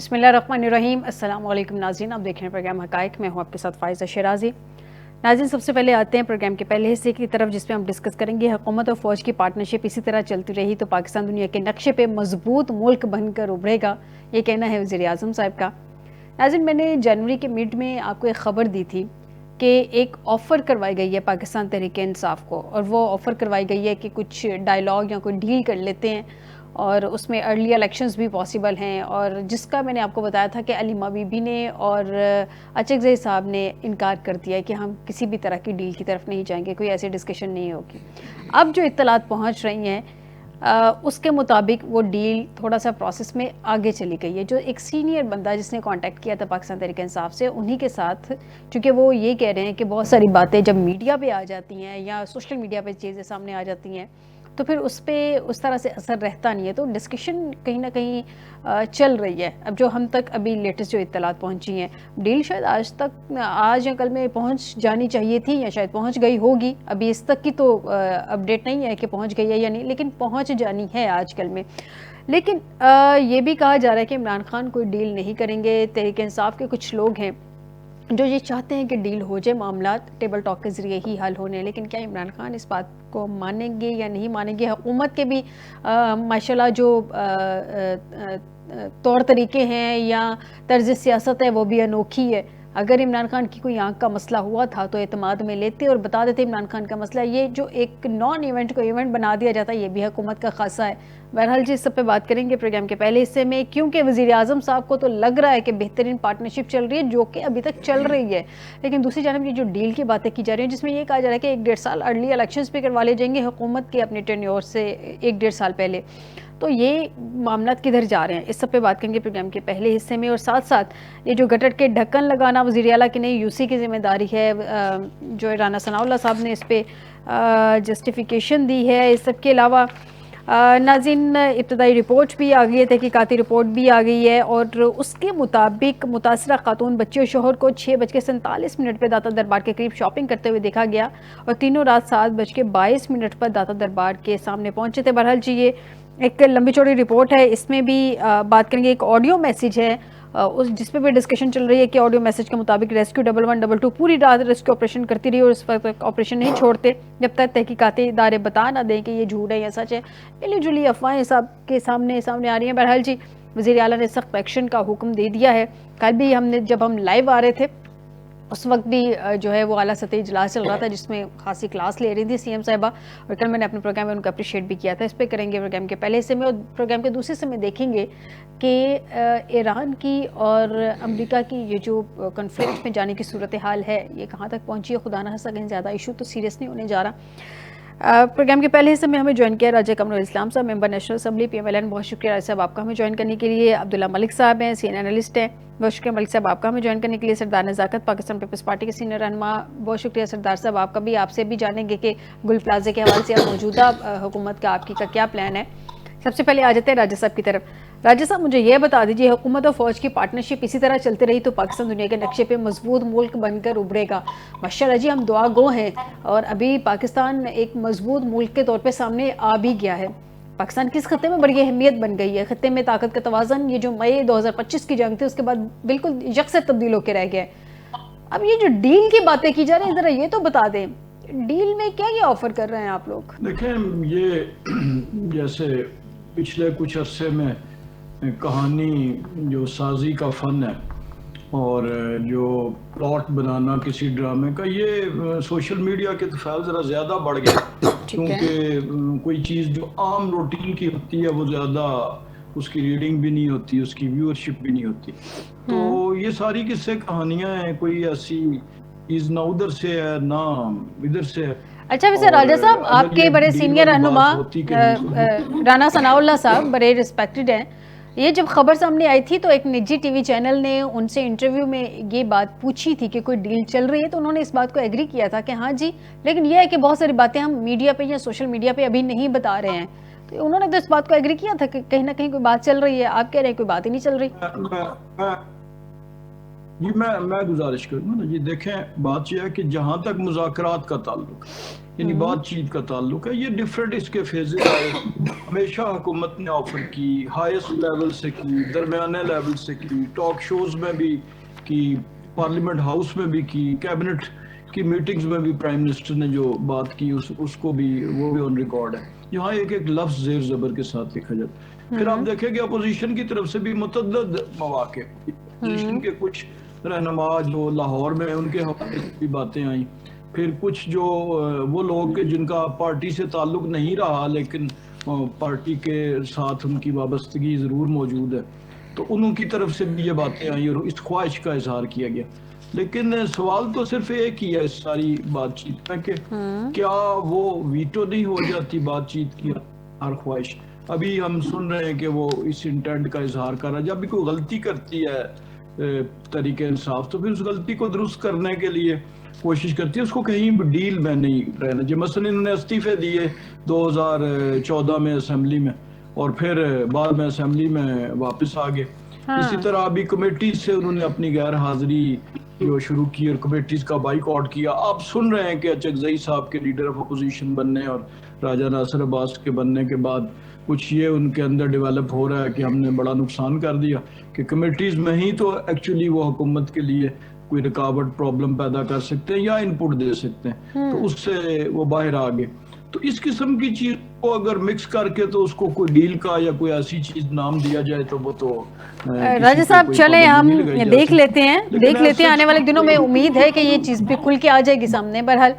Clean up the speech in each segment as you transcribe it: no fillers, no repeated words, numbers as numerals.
بسم اللہ الرحمن الرحیم۔ السلام علیکم ناظرین، آپ دیکھ رہے ہیں پروگرام حقائق، میں ہوں آپ کے ساتھ فائزہ شیرازی۔ ناظرین، سب سے پہلے آتے ہیں پروگرام کے پہلے حصے کی طرف، جس میں ہم ڈسکس کریں گے حکومت اور فوج کی پارٹنرشپ اسی طرح چلتی رہی تو پاکستان دنیا کے نقشے پہ مضبوط ملک بن کر ابھرے گا، یہ کہنا ہے وزیر اعظم صاحب کا۔ ناظرین، میں نے جنوری کے مڈ میں آپ کو ایک خبر دی تھی کہ ایک آفر کروائی گئی ہے پاکستان تحریک انصاف کو، اور وہ آفر کروائی گئی ہے کہ کچھ ڈائلاگ یا کوئی ڈیل کر لیتے ہیں اور اس میں ارلی الیکشنز بھی پاسبل ہیں، اور جس کا میں نے آپ کو بتایا تھا کہ علیمہ بی بی نے اور اچک زئی صاحب نے انکار کر دیا ہے کہ ہم کسی بھی طرح کی ڈیل کی طرف نہیں جائیں گے، کوئی ایسی ڈسکشن نہیں ہوگی۔ اب جو اطلاعات پہنچ رہی ہیں اس کے مطابق وہ ڈیل تھوڑا سا پروسیس میں آگے چلی گئی ہے۔ جو ایک سینئر بندہ جس نے کانٹیکٹ کیا تھا پاکستان تحریک انصاف سے، انہی کے ساتھ، چونکہ وہ یہ کہہ رہے ہیں کہ بہت ساری باتیں جب میڈیا پہ آ جاتی ہیں یا سوشل میڈیا پہ چیزیں سامنے آ جاتی ہیں تو پھر اس پہ اس طرح سے اثر رہتا نہیں ہے، تو ڈسکشن کہیں نہ کہیں چل رہی ہے۔ اب جو ہم تک ابھی لیٹسٹ جو اطلاعات پہنچی ہیں، ڈیل شاید آج یا کل میں پہنچ جانی چاہیے تھی یا شاید پہنچ گئی ہوگی، ابھی اس تک کی تو اپڈیٹ نہیں ہے کہ پہنچ گئی ہے یا نہیں، لیکن پہنچ جانی ہے آج کل میں۔ لیکن یہ بھی کہا جا رہا ہے کہ عمران خان کوئی ڈیل نہیں کریں گے۔ تحریک انصاف کے کچھ لوگ ہیں جو یہ چاہتے ہیں کہ ڈیل ہو جائے، معاملات ٹیبل ٹاک کے ذریعے ہی حل ہونے ہیں، لیکن کیا عمران خان اس بات کو مانیں گے یا نہیں مانیں گے؟ حکومت کے بھی ماشاءاللہ جو طور طریقے ہیں یا طرز سیاست ہے وہ بھی انوکھی ہے۔ اگر عمران خان کی کوئی آنکھ کا مسئلہ ہوا تھا تو اعتماد میں لیتے اور بتا دیتے عمران خان کا مسئلہ، یہ جو ایک نان ایونٹ کو ایونٹ بنا دیا جاتا ہے، یہ بھی حکومت کا خاصہ ہے۔ بہرحال جی، اس سب پہ بات کریں گے پروگرام کے پہلے حصے میں، کیونکہ وزیر اعظم صاحب کو تو لگ رہا ہے کہ بہترین پارٹنرشپ چل رہی ہے، جو کہ ابھی تک چل رہی ہے، لیکن دوسری جانب یہ جو ڈیل کی باتیں کی جا رہی ہیں جس میں یہ کہا جا رہا ہے کہ 1.5 سال ارلی الیکشنز بھی کروا لے جائیں گے حکومت کے اپنے ٹینیور سے 1.5 سال پہلے، تو یہ معاملات کدھر جا رہے ہیں، اس سب پہ بات کریں گے پروگرام کے پہلے حصے میں۔ اور ساتھ ساتھ یہ جو گٹر کے ڈھکن لگانا وزیر اعلیٰ کی نہیں، یو سی کی ذمہ داری ہے، جو رانا ثناء اللہ صاحب نے اس پہ جسٹیفیکیشن دی ہے۔ اس سب کے علاوہ ناظرین، ابتدائی رپورٹ بھی آ گئی ہے، تحقیقاتی رپورٹ بھی آ گئی ہے، اور اس کے مطابق متاثرہ خاتون بچے اور شوہر کو 6:47 پہ داتا دربار کے قریب شاپنگ کرتے ہوئے دیکھا گیا، اور تینوں رات 7:22 پر داتا دربار کے سامنے پہنچے تھے۔ بہرحال جی، یہ ایک لمبی چوڑی رپورٹ ہے، اس میں بھی بات کریں گے۔ ایک آڈیو میسیج ہے جس پہ بھی ڈسکشن چل رہی ہے کہ آڈیو میسیج کے مطابق ریسکیو 1122 پوری رات ریسکیو آپریشن کرتی رہی اور اس وقت آپریشن نہیں چھوڑتے جب تک تحقیقاتی ادارے بتا نہ دیں کہ یہ جھوٹ ہے یا سچ ہے۔ ملی جلی افواہیں صاحب کے سامنے آ رہی ہیں۔ بہرحال جی، وزیر اعلیٰ نے سخت ایکشن کا حکم دے دیا ہے۔ کل بھی جب ہم لائیو آ رہے تھے اس وقت بھی جو ہے وہ اعلیٰ سطحی اجلاس چل رہا تھا جس میں خاصی کلاس لے رہی تھی سی ایم صاحبہ، اور کل میں نے اپنے پروگرام میں ان کو اپریشیٹ بھی کیا تھا۔ اس پہ کریں گے پروگرام کے پہلے حصے میں، اور پروگرام کے دوسرے حصے میں دیکھیں گے کہ ایران کی اور امریکہ کی یہ جو کنفلکٹ میں جانے کی صورتحال ہے یہ کہاں تک پہنچی ہے۔ خدا نہ خواستہ کہیں زیادہ ایشو تو سیریس نہیں ہونے جا رہا۔ پروگرام کے پہلے حصے میں ہمیں جوائن کیا راجہ Qamar ul-Islam Sahab, member national assembly P M L N, بہت شکریہ راجہ صاحب آپ کا ہمیں جوائن کرنے کے لیے۔ عبداللہ ملک صاحب ہیں، سینئر انالسٹ ہیں، بہت شکریہ ملک صاحب آپ کا ہمیں جوائن کرنے کے لیے۔ سردار نزاکت پاکستان پیپلز پارٹی کے سینئر رہنما، بہت شکریہ سردار صاحب آپ کا بھی۔ آپ سے بھی جانیں گے کہ گل پلازے کے حوالے سے اب موجودہ حکومت کا آپ کی کا کیا پلان ہے۔ سب سے پہلے آ جاتے ہیں راجہ صاحب کی طرف۔ راجہ صاحب، مجھے یہ بتا دیجیے، حکومت اور فوج کی پارٹنرشپ اسی طرح چلتی رہی تو پاکستان دنیا کے نقشے پہ مضبوط ملک بن کر ابھرے گا؟ ماشاءاللہ جی، ہم دعا گو ہیں، اور ابھی پاکستان ایک مضبوط ملک کے طور پہ سامنے آ بھی گیا ہے۔ پاکستان کس خطے میں بڑی اہمیت بن گئی ہے، خطے میں طاقت کا توازن، یہ جو مئی 2025 کی جنگ تھی اس کے بعد بالکل یکسر تبدیل ہو کے رہ گیا ہے۔ اب یہ جو ڈیل کی باتیں کی جا رہی ہیں، ذرا یہ تو بتا دیں ڈیل میں کیا یہ آفر کر رہے ہیں آپ لوگ؟ دیکھیں، یہ جیسے پچھلے کچھ عرصے میں کہانی جو سازی کا فن ہے اور جو پلاٹ بنانا کسی ڈرامے کا، یہ سوشل میڈیا کے تو ذرا زیادہ بڑھ گیا، کیونکہ کوئی چیز جو عام روٹین کی ہوتی ہے وہ زیادہ اس کی ریڈنگ بھی نہیں ہوتی، اس کی ویورشپ بھی نہیں ہوتی، تو یہ ساری قصے کہانیاں ہیں، کوئی ایسی چیز نہ ادھر سے ہے نہ ادھر سے ہے۔ اچھا ویسے راجہ صاحب، آپ کے بڑے سینئر رہنما رانا ثناء اللہ صاحب بڑے ریسپیکٹڈ ہیں، یہ جب خبر سامنے آئی تھی تو ایک نجی ٹی وی چینل نے ان سے انٹرویو میں یہ بات پوچھی تھی کہ کوئی ڈیل چل رہی ہے، تو انہوں نے اس بات کو ایگری کیا تھا کہ ہاں جی، لیکن یہ ہے کہ بہت ساری باتیں ہم میڈیا پہ یا سوشل میڈیا پہ ابھی نہیں بتا رہے ہیں، تو انہوں نے تو اس بات کو ایگری کیا تھا کہ کہیں نہ کہیں کوئی بات چل رہی ہے۔ آپ کہہ رہے ہیں کوئی بات ہی نہیں چل رہی۔ جی میں گزارش کروں گا نا جی، دیکھیں بات یہ ہے کہ جہاں تک مذاکرات کا تعلق یعنی بات چیت کا تعلق ہے. یہ ڈفرینٹ اس کے فیزز آئے. ہمیشہ حکومت نے آفر کی، ہائیسٹ لیول سے کی، درمیانے لیول سے کی، ٹاک شوز میں بھی کی، پارلیمنٹ ہاؤس میں بھی کی، کیبنٹ کی میٹنگز میں بھی پرائم منسٹر نے جو بات کی اس کو بھی، وہ بھی آن ریکارڈ ہے. یہاں ایک ایک لفظ زیر زبر کے ساتھ لکھا جاتا ہے. پھر آپ دیکھیں کہ اپوزیشن کی طرف سے بھی متعدد مواقع، اپوزیشن کے کچھ رہنما جو لاہور میں ان کے حوالے سے بھی باتیں آئیں. پھر کچھ جو وہ لوگ جن کا پارٹی سے تعلق نہیں رہا لیکن پارٹی کے ساتھ ان کی وابستگی ضرور موجود ہے، تو انہوں کی طرف سے بھی یہ باتیں آئیں اور اس خواہش کا اظہار کیا گیا. لیکن سوال تو صرف ایک ہی ہے اس ساری بات چیت میں کہ کیا وہ ویٹو نہیں ہو جاتی بات چیت کی ہر خواہش. ابھی ہم سن رہے ہیں کہ وہ اس انٹینٹ کا اظہار کر رہا ہے. جب بھی کوئی غلطی کرتی ہے تحریک انصاف تو پھر اس غلطی کو درست کرنے کے لیے کوشش کرتی ہے، اس کو کہیں بھی ڈیل میں نہیں رہنا. جو مثلا انہوں نے استعفے دیے 2014 میں اسمبلی میں اور پھر بعد میں اسمبلی میں واپس آ گئے. اسی طرح ابھی کمیٹیز سے انہوں نے اپنی غیر حاضری جو شروع کی اور کمیٹیز کا بائیک آؤٹ کیا. آپ سن رہے ہیں کہ اچکزئی صاحب کے لیڈر آف اپوزیشن بننے اور راجہ ناصر عباس کے بننے کے بعد کچھ یہ ان کے اندر ڈیولپ ہو رہا ہے کہ ہم نے بڑا نقصان کر دیا، کہ کمیٹیز میں ہی تو ایکچولی وہ حکومت کے لیے کوئی رکاوٹ پرابلم پیدا کر سکتے ہیں یا انپٹ دے سکتے ہیں، تو اس سے وہ باہر آ گئے. تو اس قسم کی چیز کو اگر مکس کر کے تو اس کو کوئی ڈیل کا یا کوئی ایسی چیز نام دیا جائے تو وہ تو راجہ صاحب چلیں ہم دیکھ لیتے ہیں آنے والے دنوں میں امید ہے کہ یہ چیز بھی کھل کے آ جائے گی سامنے. بہرحال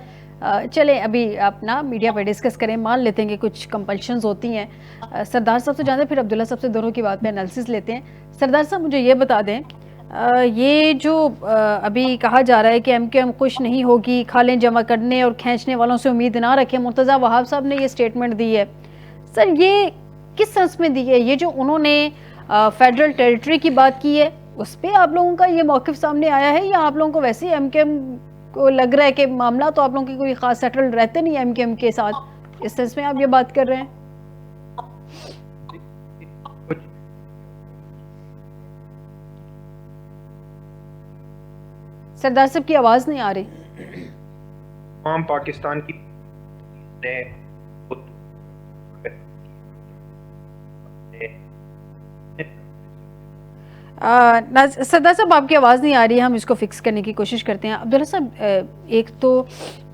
چلیں ابھی اپنا میڈیا پہ ڈسکس کریں. مان لیتے ہیں کہ کچھ کمپلشنز ہوتی ہیں. سردار صاحب سے جانتے ہیں، پھر عبداللہ صاحب سے دونوں کی بات پہ انالیسس لیتے ہیں. سردار صاحب مجھے یہ بتا دیں، یہ جو ابھی کہا جا رہا ہے کہ ایم کیو ایم خوش نہیں ہوگی، کھالیں جمع کرنے اور کھینچنے والوں سے امید نہ رکھیں، مرتضیٰ وہاب صاحب نے یہ سٹیٹمنٹ دی ہے. سر یہ کس سنس میں دی ہے؟ یہ جو انہوں نے فیڈرل ٹیریٹری کی بات کی ہے اس پہ آپ لوگوں کا یہ موقف سامنے آیا ہے، یا آپ لوگوں کو ویسے ایم کیو ایم کو لگ رہا ہے کہ معاملہ تو آپ لوگوں کی کوئی خاص سیٹل رہتے نہیں ایم کیو ایم کے ساتھ، اس سنس میں آپ یہ بات کر رہے ہیں؟ سردار صاحب کی آواز نہیں آ رہی. تمام پاکستان کی سردار صاحب آپ کی آواز نہیں آ رہی ہے، ہم اس کو فکس کرنے کی کوشش کرتے ہیں. عبداللہ صاحب ایک تو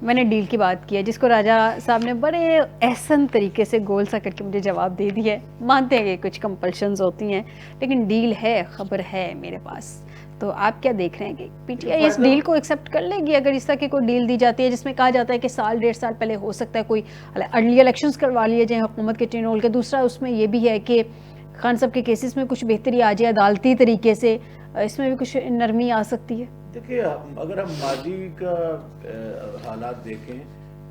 میں نے ڈیل کی بات کی ہے جس کو راجہ صاحب نے بڑے احسن طریقے سے گول سا کر کے مجھے جواب دے دیا ہے. مانتے ہیں کہ کچھ کمپلشنز ہوتی ہیں لیکن ڈیل ہے، خبر ہے میرے پاس. تو آپ کیا دیکھ رہے ہیں کہ پی ٹی آئی اس ڈیل کو ایکسیپٹ کر لے گی اگر اس طرح کی کوئی ڈیل دی جاتی ہے جس میں کہا جاتا ہے کہ سال 1.5 سال پہلے ہو سکتا ہے کوئی ارلی الیکشنز کروا لیے جائیں حکومت کے ٹینول کے. دوسرا اس میں یہ بھی ہے کہ خان صاحب کے کیسز میں کچھ بہتری آ جائے عدالتی طریقے سے، اس میں بھی کچھ نرمی آ سکتی ہے. دیکھیے اگر ہم ماضی کا حالات دیکھیں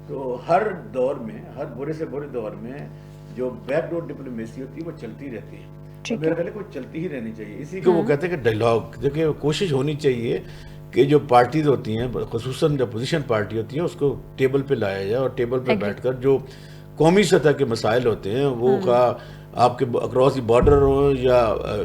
تو ہر دور میں، ہر برے سے برے دور میں جو بیک ڈور ڈپلومیسی ہوتی ہے وہ چلتی رہتی ہے. میرا خیال ہے وہ چلتی ہی رہنی چاہیے. اسی کو وہ کہتے ہیں کہ ڈائلاگ. دیکھیں کوشش ہونی چاہیے کہ جو پارٹیز ہوتی ہیں خصوصاً جو اپوزیشن پارٹی ہوتی ہیں اس کو ٹیبل پہ لایا جائے اور ٹیبل پہ بیٹھ کر جو قومی سطح کے مسائل ہوتے ہیں وہ کا آپ کے اکراس دی بارڈر ہوں یا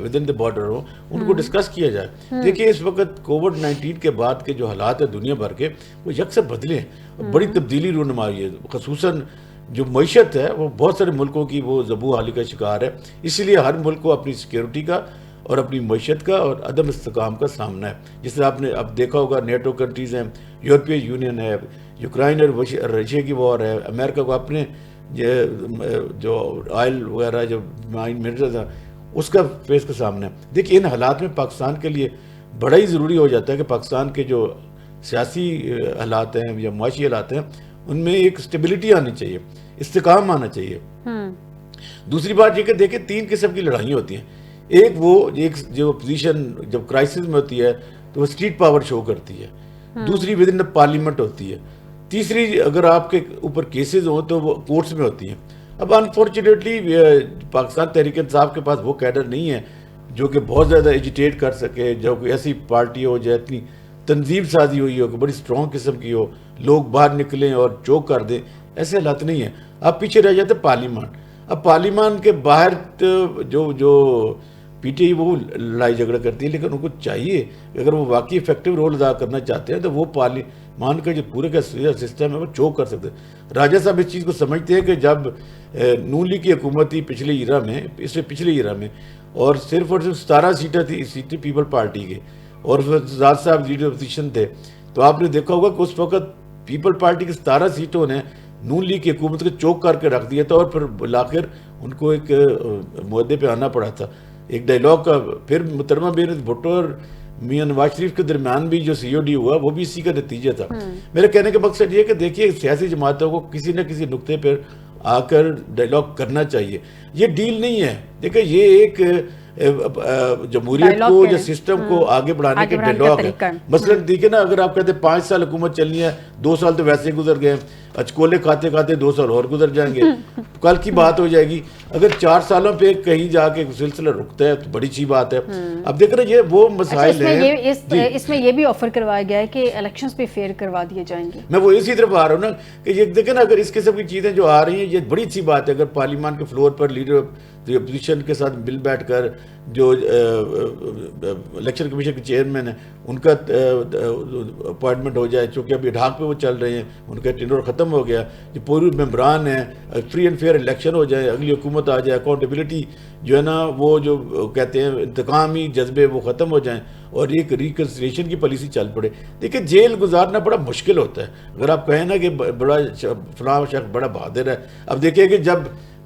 ود ان دی بارڈر ہوں ان کو ڈسکس کیا جائے. دیکھیے اس وقت کووڈ-19 کے بعد کے جو حالات ہیں دنیا بھر کے وہ یکسر بدلے ہیں، بڑی تبدیلی رونما ہوئی ہے. خصوصاً جو معیشت ہے وہ بہت سارے ملکوں کی وہ زبوں حالی کا شکار ہے. اس لیے ہر ملک کو اپنی سیکیورٹی کا اور اپنی معیشت کا اور عدم استحکام کا سامنا ہے. جس طرح آپ نے اب دیکھا ہوگا نیٹو کنٹریز ہیں، یورپین یونین ہے، یوکرائن اور رشیا کی وار ہے، امریکہ کو اپنے جو آئل وغیرہ جو منرلز ہیں اس کا فیس کا سامنا ہے. دیکھیے ان حالات میں پاکستان کے لیے بڑا ہی ضروری ہو جاتا ہے کہ پاکستان کے جو سیاسی حالات ہیں یا معاشی حالات ہیں ان میں ایک اسٹیبلٹی آنی چاہیے، استحکام آنا چاہیے. دوسری بات یہ کہ دیکھیں 3 قسم کی لڑائیاں ہوتی ہیں. ایک جو اپوزیشن جب کرائسس میں ہوتی ہے تو وہ اسٹریٹ پاور شو کرتی ہے. دوسری ود ان پارلیمنٹ ہوتی ہے. تیسری اگر آپ کے اوپر کیسز ہوں تو وہ کورٹس میں ہوتی ہیں. اب انفارچونیٹلی پاکستان تحریک انصاف کے پاس وہ کیڈر نہیں ہے جو کہ بہت زیادہ ایجیٹیٹ کر سکے، جو کوئی ایسی پارٹی ہو جو اتنی تنظیم سازی ہوئی ہو کہ بڑی اسٹرانگ قسم کی ہو، لوگ باہر نکلیں اور چوک کر دیں. ایسے حالات نہیں ہیں. اب پیچھے رہ جاتے پارلیمان. اب پارلیمان کے باہر جو پی ٹی آئی وہ لڑائی جھگڑا کرتی ہے، لیکن ان کو چاہیے کہ اگر وہ واقعی افیکٹو رول ادا کرنا چاہتے ہیں تو وہ پارلیمان کا جو پورے کا سسٹم ہے وہ چوک کر سکتے ہیں۔ راجہ صاحب اس چیز کو سمجھتے ہیں کہ جب نون لیگ کی حکومت تھی پچھلے ایرا میں، اس سے پچھلے ایرا میں، اور صرف 17 سیٹیں تھی پیپل پارٹی کے، اور زاد صاحب لیڈر اپوزیشن تھے، تو آپ نے دیکھا ہوگا کہ اس وقت پیپل پارٹی کی 17 سیٹوں نے نون لیگ کی حکومت کو چوک کر کے رکھ دیا تھا، اور پھر بلاخر ان کو ایک معاہدے پہ آنا پڑا تھا، ایک ڈائلاگ کا۔ پھر محترمہ بینظیر بھٹو اور میاں نواز شریف کے درمیان بھی جو سی او ڈی ہوا وہ بھی اسی کا نتیجہ تھا۔ میرے کہنے کا مقصد یہ ہے کہ دیکھیے سیاسی جماعتوں کو کسی نہ کسی نقطے پر آ کر ڈائلاگ کرنا چاہیے، یہ ڈیل نہیں ہے، دیکھیں یہ ایک جمہوریت کو یا سسٹم کو آگے بڑھانے کے ڈائلاگ ہے۔ مثلا دیکھیں نا، اگر آپ کہتے ہیں 5 سال حکومت چلنی ہے، 2 سال تو ویسے گزر گئے، اچکولے کھاتے کھاتے 2 سال اور گزر جائیں گے، کل کی بات ہو جائے گی۔ اگر 4 سالوں پہ کہیں جا کے سلسلہ رکتا ہے تو بڑی اچھی بات ہے۔ اب دیکھ رہے ہیں یہ وہ مسائل ہیں۔ اس میں یہ بھی آفر کروایا گیا ہے کہ الیکشنز بھی فیئر کروا دیے جائیں گے۔ میں وہ اسی طرف آ رہا ہوں نا کہ یہ دیکھیں نا، اگر اس قسم کی چیزیں جو آ رہی ہیں یہ بڑی اچھی بات ہے۔ اگر پارلیمان کے فلور پر لیڈر اپوزیشن کے ساتھ مل بیٹھ کر جو الیکشن کمیشن کے چیئرمین ہیں ان کا اپوائنٹمنٹ ہو جائے، چونکہ ابھی ڈھاک پہ وہ چل رہے ہیں، ان کا ٹینور ختم ہو گیا، جو پورے ممبران ہیں، فری اینڈ فیئر الیکشن ہو جائے، اگلی حکومت آ جائے، اکاؤنٹیبلٹی جو ہے نا وہ جو کہتے ہیں انتقامی جذبے وہ ختم ہو جائیں، اور ایک ریکنسیلیشن کی پالیسی چل پڑے۔ دیکھیں جیل گزارنا بڑا مشکل ہوتا ہے، اگر آپ کہیں نا کہ بڑا فلاں شخص بڑا بہادر ہے۔ اب دیکھیں کہ جب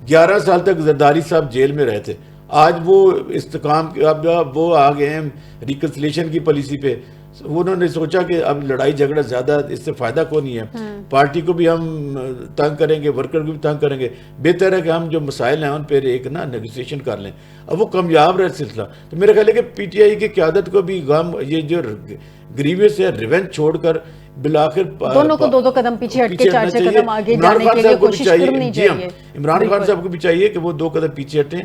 11 سال تک زرداری صاحب جیل میں رہے تھے، آج وہ استحکام اب وہ آ گئے ہیں ریکنسیلیشن کی پالیسی پہ۔ انہوں نے سوچا کہ اب لڑائی جھگڑا زیادہ اس سے فائدہ کو نہیں ہے، پارٹی کو بھی ہم تنگ کریں گے، ورکر کو بھی تنگ کریں گے، بہتر ہے کہ ہم جو مسائل ہیں ان پہ ایک نا نیگوسیشن کر لیں۔ اب وہ کامیاب رہے سلسلہ۔ تو میرا خیال ہے کہ پی ٹی آئی کی قیادت کو بھی غم، یہ جو گریویس ہے ریونج چھوڑ کر بالآخر دونوں کو 2 قدم پیچھے ہٹ کے 4 قدم آگے جانے کے لیے کوشش کرنی چاہیے۔ عمران خان صاحب کو بھی چاہیے کہ وہ 2 قدم پیچھے ہٹیں۔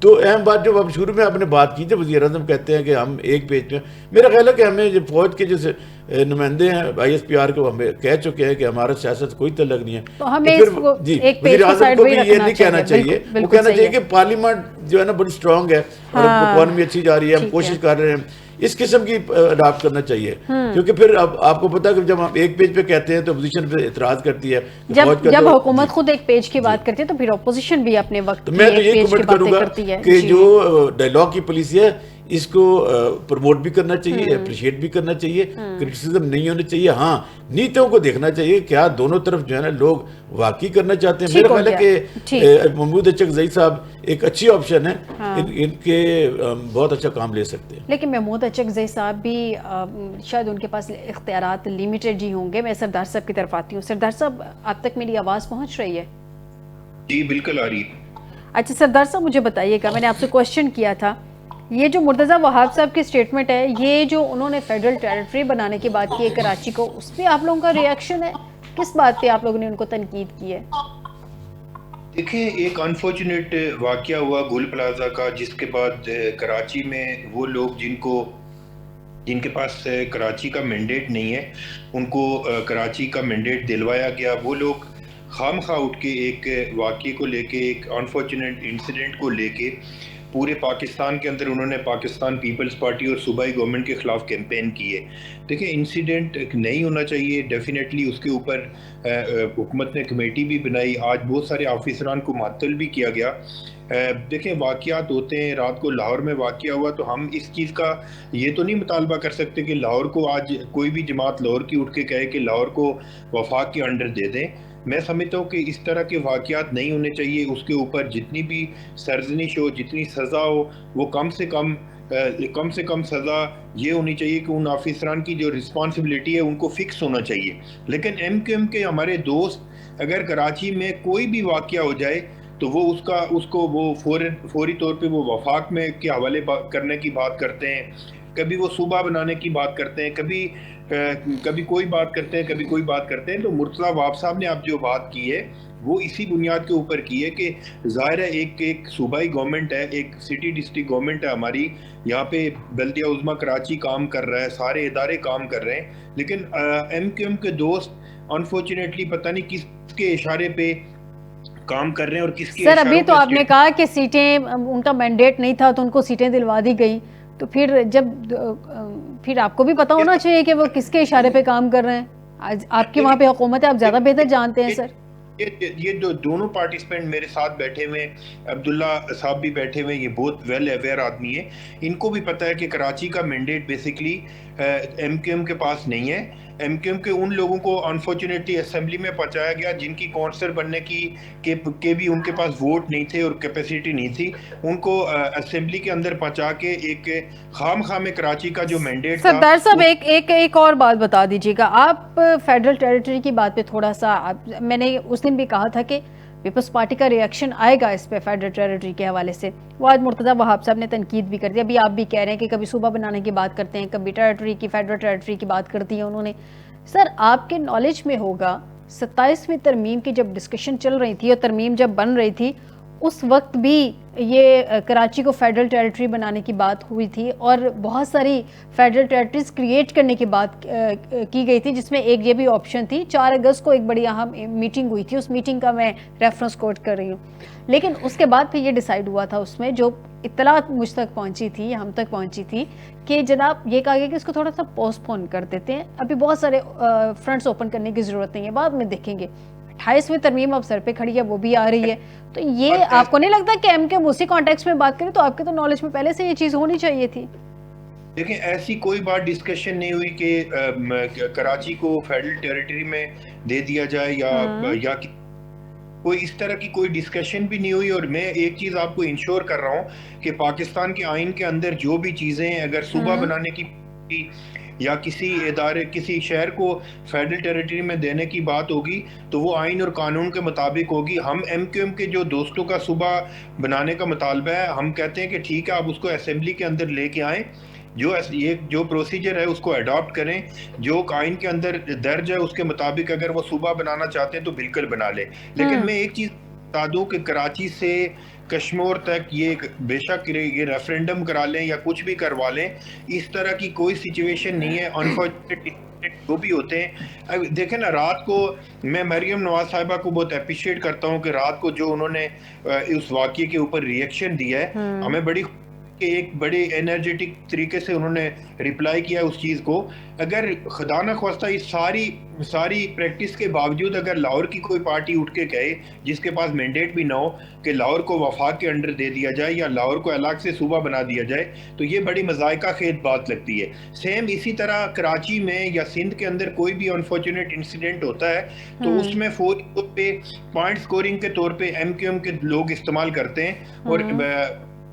تو اہم بات جو اب شروع میں آپ نے بات کی تھی، وزیر اعظم کہتے ہیں کہ ہم ایک پیج پہ، میرا خیال ہے کہ ہمیں جو فوج کے جیسے نمائندے ہیں آئی ایس پی آر کو ہمیں کہہ چکے ہیں کہ ہمارا سیاست کوئی تعلق نہیں ہے، تو ہمیں وزیر اعظم کو بھی یہ نہیں کہنا چاہیے، وہ کہنا چاہیے کہ پارلیمنٹ جو ہے نا بڑی اسٹرانگ ہے اور اکانومی اچھی جا رہی ہے، ہم کوشش کر رہے ہیں، اس قسم کی اڈاپٹ کرنا چاہیے۔ کیونکہ پھر اب آپ کو پتا کہ جب ہم ایک پیج پہ کہتے ہیں تو اپوزیشن پہ اعتراض کرتی ہے، جب حکومت خود ایک پیج کی بات کرتی ہے تو پھر اپوزیشن بھی اپنے وقت میں تو یہ کمنٹ کروں گا کہ جو ڈائلاگ کی پالیسی ہے اس کو پروموٹ بھی کرنا چاہیے، اپریشیٹ بھی کرنا چاہیے، کرٹیسزم نہیں ہونا چاہیے، ہاں نیتوں کو دیکھنا چاہیے، کیا دونوں طرف جو ہے نا لوگ واقعی کرنا چاہتے ہیں۔ میرا خیال ہے کہ محمود اچکزئی صاحب ایک اچھی آپشن ہے، ان کے بہت اچھا کام لے سکتے ہیں۔ لیکن محمود اچکزئی صاحب بھی شاید ان کے پاس اختیارات لیمیٹڈ ہی ہوں گے۔ میں سردار صاحب کی طرف آتی ہوں۔ سردار صاحب آپ تک میری آواز پہنچ رہی ہے؟ جی بالکل آ رہی ہے۔ اچھا سردار صاحب مجھے بتائیے گا، میں نے آپ سے کوشچن کیا تھا، یہ جو مرتضی وہاب صاحب کی سٹیٹمنٹ ہے، یہ جو انہوں نے فیڈرل ٹیریٹری بنانے کی بات کی ہے کراچی کو، اس پہ آپ لوگوں کا ریئیکشن ہے؟ کس بات پہ آپ لوگوں نے ان کو تنقید کی ہے؟ دیکھیں ایک انفارچونیٹ واقعہ ہوا گل پلازا کا، جس کے بعد کراچی میں وہ لوگ جن کے پاس کراچی کا مینڈیٹ نہیں ہے ان کو کراچی کا مینڈیٹ دلوایا گیا۔ وہ لوگ خام خواہ اٹھ کے ایک واقعے کو لے کے، ایک انفارچونیٹ انسیڈنٹ کو لے کے پورے پاکستان کے اندر انہوں نے پاکستان پیپلز پارٹی اور صوبائی گورنمنٹ کے خلاف کیمپین کی ہے۔ دیکھیں انسیڈنٹ نہیں ہونا چاہیے، ڈیفینیٹلی اس کے اوپر حکومت نے کمیٹی بھی بنائی، آج بہت سارے آفیسران کو معطل بھی کیا گیا۔ دیکھیں واقعات ہوتے ہیں، رات کو لاہور میں واقعہ ہوا تو ہم اس چیز کا یہ تو نہیں مطالبہ کر سکتے کہ لاہور کو آج کوئی بھی جماعت لاہور کی اٹھ کے کہے کہ لاہور کو وفاق کے انڈر دے دیں۔ میں سمجھتا ہوں کہ اس طرح کے واقعات نہیں ہونے چاہیے، اس کے اوپر جتنی بھی سرزنش ہو، جتنی سزا ہو، وہ کم سے کم سزا یہ ہونی چاہیے کہ ان آفیسران کی جو رسپانسبلٹی ہے ان کو فکس ہونا چاہیے۔ لیکن ایم کیو ایم کے ہمارے دوست اگر کراچی میں کوئی بھی واقعہ ہو جائے تو وہ اس کو وہ فوری طور پہ وہ وفاق میں کے حوالے کرنے کی بات کرتے ہیں، کبھی وہ صوبہ بنانے کی بات کرتے ہیں، کبھی کوئی بات کرتے ہیں، کبھی کوئی بات کرتے ہیں۔ تو مرتضی وہاب صاحب نے اب جو بات کی ہے وہ اسی بنیاد کے اوپر کی ہے کہ ظاہر ہے ایک صوبائی گورنمنٹ ہے، ایک سٹی ڈسٹرکٹ گورنمنٹ ہے ہماری، یہاں پہ بلدیہ عظمیٰ کراچی کام کر رہا ہے، سارے ادارے کام کر رہے ہیں، لیکن ایم کیو ایم کے دوست انفارچونیٹلی پتہ نہیں کس کے اشارے پہ کام کر رہے ہیں اور کس کے سر ابھی تو آپ نے کہا کہ سیٹیں ان کا مینڈیٹ نہیں تھا تو ان کو سیٹیں دلوا دی گئی، تو پھر آپ کو بھی پتا ہونا چاہیے کہ وہ کس کے اشارے پہ کام کر رہے ہیں. آپ کی وہاں پہ حکومت ہے، آپ زیادہ بہتر جانتے ہیں سر. یہ دونوں پارٹیسپینٹ میرے ساتھ بیٹھے ہوئے، عبداللہ صاحب بھی بیٹھے ہوئے، یہ بہت ویل اویئر آدمی ہے، ان کو بھی پتہ ہے کہ کراچی کا mandate basically M Q M کے پاس نہیں ہے. ایم کیو ایم کے ان لوگوں کو انفارچونیٹلی اسمبلی میں پہنچایا گیا جن کی کونسلر بننے کے بھی ان کے پاس ووٹ نہیں تھے اور کیپیسٹی نہیں تھی، ان کو اسمبلی کے اندر پہنچا کے ایک خام کراچی کا جو مینڈیٹ تھا. سردار صاحب ایک اور بات بتا دیجیے گا، آپ فیڈرل ٹیریٹری کی بات پہ تھوڑا سا، میں نے اس دن بھی کہا تھا کہ پیپلز پارٹی کا ریئیکشن آئے گا اس پہ فیڈرل ٹیریٹری کے حوالے سے. وہ آج مرتضیٰ وہاب صاحب نے تنقید بھی کر دی. ابھی آپ بھی کہہ رہے ہیں کہ کبھی صوبہ بنانے کی بات کرتے ہیں، کبھی ٹیریٹری کی، فیڈرل ٹیریٹری کی بات کرتی ہے انہوں نے. سر آپ کے نالج میں ہوگا 27ویں ترمیم کی جب ڈسکشن چل رہی تھی اور ترمیم جب بن رہی تھی اس وقت بھی یہ کراچی کو فیڈرل ٹیریٹری بنانے کی بات ہوئی تھی اور بہت ساری فیڈرل ٹیریٹریز کریٹ کرنے کی بات کی گئی تھی، جس میں ایک یہ بھی آپشن تھی. 4 اگست کو ایک بڑی اہم میٹنگ ہوئی تھی، اس میٹنگ کا میں ریفرنس کوٹ کر رہی ہوں. لیکن اس کے بعد پھر یہ ڈیسائیڈ ہوا تھا، اس میں جو اطلاعات مجھ تک پہنچی تھی، ہم تک پہنچی تھی، کہ جناب یہ کہا گیا کہ اس کو تھوڑا سا پوسٹ پون کر دیتے ہیں، ابھی بہت سارے فرنٹس اوپن کرنے کی ضرورت نہیں ہے، بعد میں دیکھیں گے. 28ویں ترمیم اب سر پہ کھڑی ہے، وہ بھی آ رہی ہے. تو یہ آپ کو نہیں لگتا کہ ایم کے اسی کانٹیکس میں بات کریں تو آپ کے تو نالج میں پہلے سے یہ چیز ہونی چاہیے تھی؟ دیکھیں ایسی کوئی بات ڈسکشن نہیں ہوئی کہ کراچی کو فیڈرل ٹیریٹری میں دے دیا جائے یا کوئی اس طرح کی کوئی ڈسکشن بھی نہیں ہوئی. اور میں ایک چیز آپ کو انشور کر رہا ہوں کہ پاکستان کے آئین کے اندر جو بھی چیزیں اگر صوبہ بنانے کی یا کسی ادارے کسی شہر کو فیڈرل ٹیریٹری میں دینے کی بات ہوگی تو وہ آئین اور قانون کے مطابق ہوگی. ہم ایم کیو ایم کے جو دوستوں کا صوبہ بنانے کا مطالبہ ہے، ہم کہتے ہیں کہ ٹھیک ہے آپ اس کو اسمبلی کے اندر لے کے آئیں، جو پروسیجر ہے اس کو اڈاپٹ کریں، جو آئین کے اندر درج ہے اس کے مطابق اگر وہ صوبہ بنانا چاہتے ہیں تو بالکل بنا لیں. لیکن میں ایک چیز بتا دوں کہ کراچی سے کشمور تک یہ بے شک یہ ریفرینڈم کرا لیں یا کچھ بھی کروا لیں، اس طرح کی کوئی سچویشن نہیں ہے. انفارچونیٹلی جو بھی ہوتے ہیں، دیکھیں نا، رات کو میں مریم نواز صاحبہ کو بہت اپریشیٹ کرتا ہوں کہ رات کو جو انہوں نے اس واقعے کے اوپر ریئیکشن دیا ہے، ہمیں بڑی کہ ایک بڑے انرجیٹک طریقے سے انہوں نے ریپلائی کیا اس چیز کو. اگر خدا نہ خواستہ اس ساری پریکٹس کے باوجود اگر لاہور کی کوئی پارٹی اٹھ کے کہے جس کے پاس مینڈیٹ بھی نہ ہو کہ لاہور کو وفاق کے انڈر دے دیا جائے یا لاہور کو الگ سے صوبہ بنا دیا جائے، تو یہ بڑی مذائقہ خیز بات لگتی ہے. سیم اسی طرح کراچی میں یا سندھ کے اندر کوئی بھی انفارچونیٹ انسیڈنٹ ہوتا ہے تو اس میں فوری طور پہ پوائنٹ سکورنگ کے طور پہ ایم کیو ایم کے لوگ استعمال کرتے ہیں. اور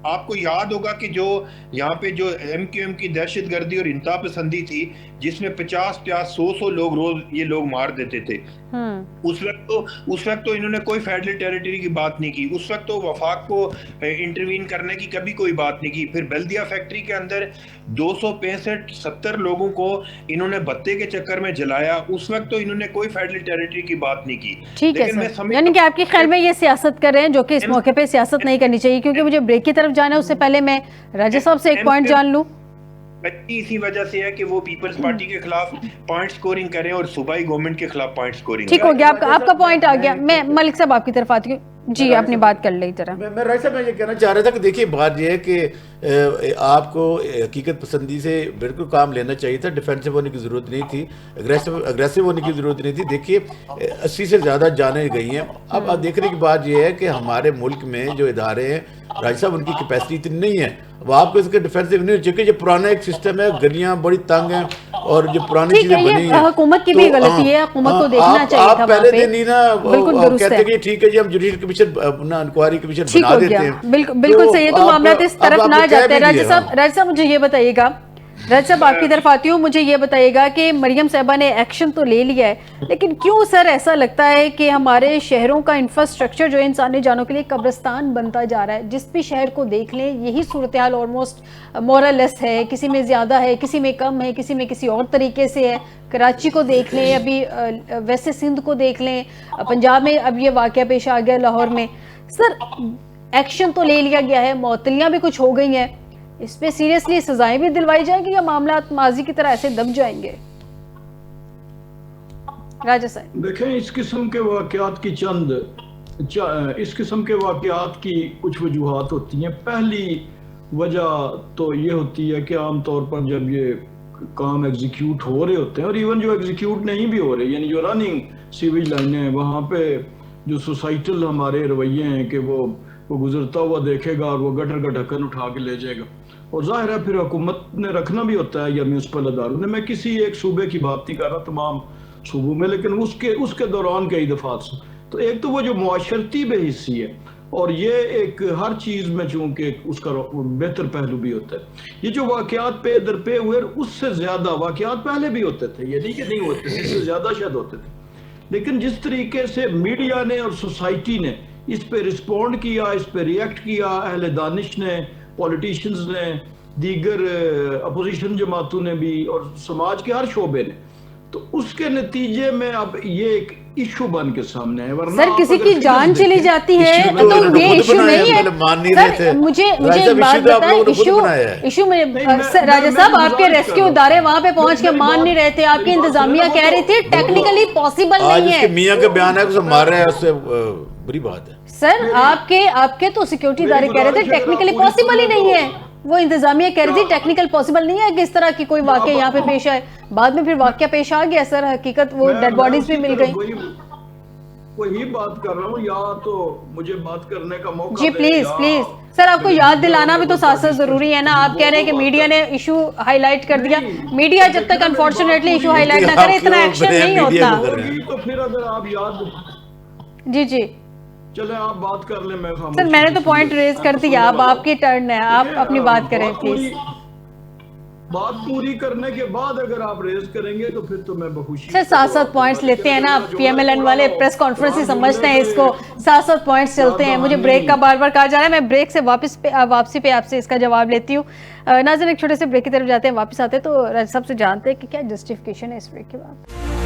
آپ کو یاد ہوگا کہ جو یہاں پہ جو ایم کیو ایم کی دہشت گردی اور انتہا پسندی تھی جس میں 50-100 لوگ روز یہ لوگ مار دیتے تھے، اس وقت تو انہوں نے کوئی فیڈرل ٹیریٹری کی بات نہیں کی، اس وقت تو وفاق کو انٹروین کرنے کی کبھی کوئی بات نہیں کی. پھر بلدیہ فیکٹری کے اندر 265-70 لوگوں کو انہوں نے بتے کے چکر میں جلایا، اس وقت تو انہوں نے کوئی فیڈرل ٹیریٹری کی بات نہیں کی. ٹھیک ہے سر، یعنی کہ آپ کے خیال میں یہ سیاست کر رہے ہیں جو کہ اس موقع پہ سیاست نہیں کرنی چاہیے. کیونکہ مجھے بریک کی طرف جانا ہے، اس سے پہلے میں راجہ صاحب سے ایک پوائنٹ جان لوں. اسی وجہ سے ہے کہ وہ پیپلز پارٹی کے خلاف پوائنٹ سکورنگ کریں اور صوبائی گورنمنٹ کے خلاف پوائنٹ سکورنگ. ٹھیک ہو گیا، آپ کا پوائنٹ آ گیا. میں ملک صاحب آپ کی طرف آتی ہوں. جی آپ نے بات کر لی طرح. میں راجہ صاحب میں یہ کہنا چاہ رہا تھا کہ دیکھیے بات یہ ہے کہ آپ کو حقیقت پسندی سے بالکل کام لینا چاہیے تھا، ڈیفینسو ہونے کی ضرورت نہیں تھی، اگریسو ہونے کی ضرورت نہیں تھی. دیکھیے 80 سے زیادہ جانیں گئی ہیں. اب دیکھنے کی بات یہ ہے کہ ہمارے ملک میں جو ادارے ہیں راجہ صاحب ان کی کیپیسٹی اتنی نہیں ہے. اب آپ کو اس کے ڈیفینسو نہیں، چونکہ یہ پرانا ایک سسٹم ہے، گلیاں بڑی تنگ ہیں اور جو پرانی چیزیں بنی ہیں. حکومت کی بھی غلطی ہے، حکومت کو دیکھنا چاہیے تھا. آپ پہلے دن ہی نا کہتے ہیں کہ ٹھیک ہے جی ہم جوڈیشل کمیشن انکوائری کمیشن بنا دیتے ہیں. بالکل صحیح ہے. تو معاملات اس طرف نہ جاتے. راجہ صاحب مجھے یہ بتائیے گا، راجہ صاحب آپ کی طرف آتی ہوں، مجھے یہ بتائیے گا کہ مریم صاحبہ نے ایکشن تو لے لیا ہے، لیکن کیوں سر ایسا لگتا ہے کہ ہمارے شہروں کا انفراسٹرکچر جو انسانی جانوں کے لیے قبرستان بنتا جا رہا ہے؟ جس بھی شہر کو دیکھ لیں یہی صورتحال آلموسٹ مورلیس ہے، کسی میں زیادہ ہے، کسی میں کم ہے، کسی میں کسی اور طریقے سے ہے. کراچی کو دیکھ لیں، ابھی ویسے سندھ کو دیکھ لیں، پنجاب میں اب یہ واقعہ پیش آ گیا لاہور میں. سر ایکشن تو لے لیا گیا ہے، معطلیاں بھی کچھ ہو گئی ہیں، اس پہ سیریسلی سزائیں بھی دلوائی جائیں گی یا معاملات ماضی کی طرح ایسے دب جائیں گے؟ راجہ صاحب دیکھیں اس قسم کے واقعات کی چند اس قسم کے واقعات کی کچھ وجوہات ہوتی ہیں. پہلی وجہ تو یہ ہوتی ہے کہ عام طور پر جب یہ کام ایگزیکیوٹ ہو رہے ہوتے ہیں اور ایون جو ایگزیکیوٹ نہیں بھی ہو رہے, یعنی جو رننگ سیویج لائنیں ہیں, وہاں پہ جو سوسائٹل ہمارے رویے ہیں کہ وہ گزرتا ہوا دیکھے گا اور وہ گٹر کا ڈھکن اٹھا کے لے جائے گا. اور ظاہر ہے پھر حکومت نے رکھنا بھی ہوتا ہے یا میونسپل اداروں نے. میں کسی ایک صوبے کی بات نہیں کر رہا, تمام صوبوں میں, لیکن اس کے دوران کئی دفعات سے. تو ایک تو وہ جو معاشرتی بے حسی ہے, اور یہ ایک ہر چیز میں چونکہ اس کا بہتر پہلو بھی ہوتا ہے. یہ جو واقعات پہ در پہ ہوئے, اس سے زیادہ واقعات پہلے بھی ہوتے تھے, یہ نہیں کہ نہیں ہوتے تھے, اس سے زیادہ شاید ہوتے تھے. لیکن جس طریقے سے میڈیا نے اور سوسائٹی نے اس پہ رسپونڈ کیا, اس پہ ریئیکٹ کیا, اہل دانش نے, پولیٹیشنز نے, دیگر اپوزیشن جماعتوں نے بھی, اور سماج کے ہر شعبے نے, تو اس کے نتیجے میں اب یہ ایک ایشو بن کے سامنے ہے. ورنہ سر کسی کی جان چلی جاتی ہے تو یہ ایشو نہیں ہے. سر مجھے ایک بات بتائیں, ایشو میں راجہ صاحب آپ کے ریسکیو ادارے وہاں پہ پہنچ کے مان نہیں رہے تھے, آپ کی انتظامیہ کہہ رہی تھی ٹیکنیکلی پاسبل نہیں ہے. میاں کا بیان ہے کہ مار رہے ہیں, اس سے بری بات ہے. سر آپ کے تو سیکیورٹی ادارے کہہ رہے تھے ٹیکنیکلی پاسبل ہی نہیں ہے, وہ انتظامیہ کہہ رہی تھی ٹیکنیکل پاسبل نہیں ہے کہ اس طرح کی کوئی واقعہ یہاں پہ پیش آئے. بعد میں پھر واقعہ پیش آ گیا سر, حقیقت وہ ڈیڈ باڈیز بھی مل گئی. وہی بات کر رہا ہوں, یا تو مجھے بات کرنے کا موقع جی پلیز پلیز سر, آپ کو یاد دلانا بھی تو ساتھ ساتھ ضروری ہے نا. آپ کہہ رہے ہیں کہ میڈیا نے ایشو ہائی لائٹ کر دیا. میڈیا جب تک انفارچونیٹلی ایشو ہائی لائٹ نہ کرے اتنا ایکشن نہیں ہوتا. تو پھر اگر آپ یاد, جی جی چلیں آپ بات کر لیں. میں سر میں نے تو پوائنٹ ریز کر دیا, اب آپ کی ٹرن ہے, آپ اپنی بات کریں پلیز. بات پوری کرنے کے بعد اگر آپ ریز کریں گے تو پھر تو میں بخوشی. سر ساتھ ساتھ پوائنٹس لیتے ہیں نا, پی ایم ایل این والے پریس کانفرنس ہی سمجھتے ہیں اس کو, ساتھ ساتھ پوائنٹس چلتے ہیں. مجھے بریک کا بار بار کہا جا رہا ہے, میں بریک سے واپسی پہ آپ سے اس کا جواب لیتی ہوں. ناظرین ایک چھوٹے سے بریک کی طرف جاتے ہیں, واپس آتے ہیں تو راجہ صاحب سے جانتے ہیں کہ کیا جسٹیفیکیشن ہے اس بریک کے بعد.